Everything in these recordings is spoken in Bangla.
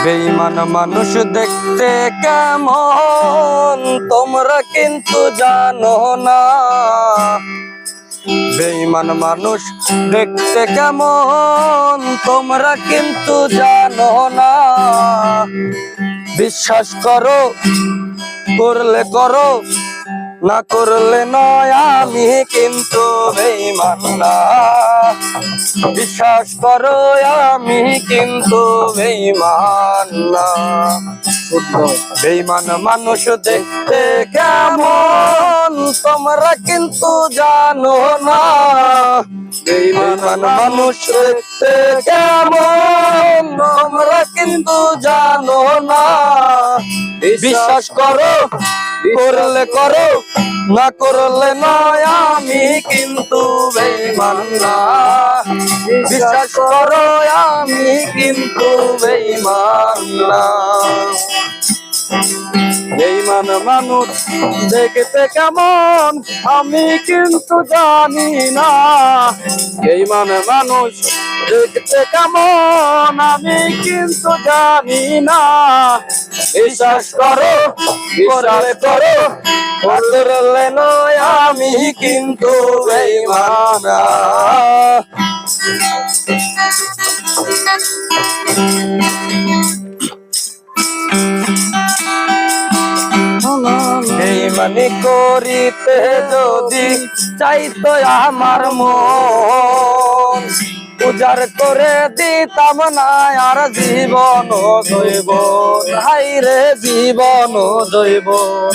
বেঈমান মানুষ দেখতে কেমন তোমরা কিন্তু জানো না। বেঈমান মানুষ দেখতে কেমন তোমরা কিন্তু জানো না। বিশ্বাস করো, করলে করো, না করলে নয়, আমি কিন্তু বেঈমান না। বিশ্বাস করো, আমি কিন্তু বেঈমান না। বেঈমান মানুষ দেখতে কেমন তোমরা কিন্তু জানো না। বেঈমান মানুষ দেখতে কেমন তোমরা কিন্তু জানো না। বিশ্বাস করো, করলে করো, না করলে নয়, আমি কিন্তু বেঈমান না। বিশ্বাস করো, আমি কিন্তু বেঈমান না। বেঈমান মানুষ দেখতে কেমন আমি কিন্তু জানি না। বেঈমান মানুষ দেখতে কেমন আমি কিন্তু জানি না। বিশ্বাস করো, করলে করো, করলে নয়, আমি কিন্তু বেঈমান না। বেঈমানি করিতে যদি চাইতো আমার মন, উজাড় করে দিতাম না আর জীবন জৈবন। হাই রে জীবন জৈবন।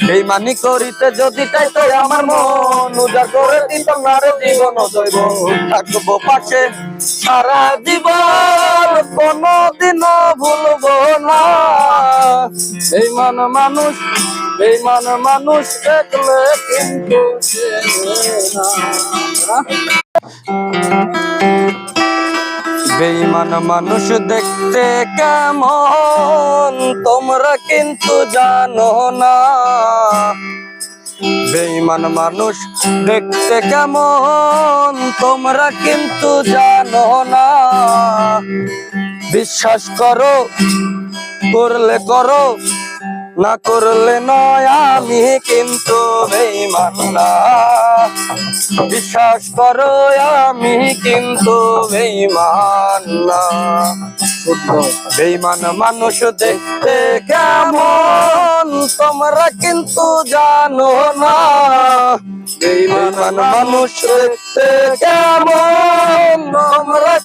বেঈমানি করিতে যদি চাইতো আমার মন, উজাড় করে দিতাম না রে জীবন জৈবন। থাকবো পাশে সারা জীবন, কোনদিনও ভুলবো না। বেঈমান মানুষ, বেঈমান মানুষ দেখলে কিন্তু চেনে না। বেঈমান মানুষ দেখতে কেমন তোমরা কিন্তু জানো না। বেঈমান মানুষ দেখতে কেমন তোমরা কিন্তু জানো না। বিশ্বাস করো, করলে করো, না করলে নয়, আমি কিন্তু বেঈমান না। বিশ্বাস করো, আমি কিন্তু বেঈমান না। বেঈমান মানুষ দেখতে কেমন তোমরা কিন্তু জানো না। বেঈমান মানুষ দেখতে কেমন তোমরা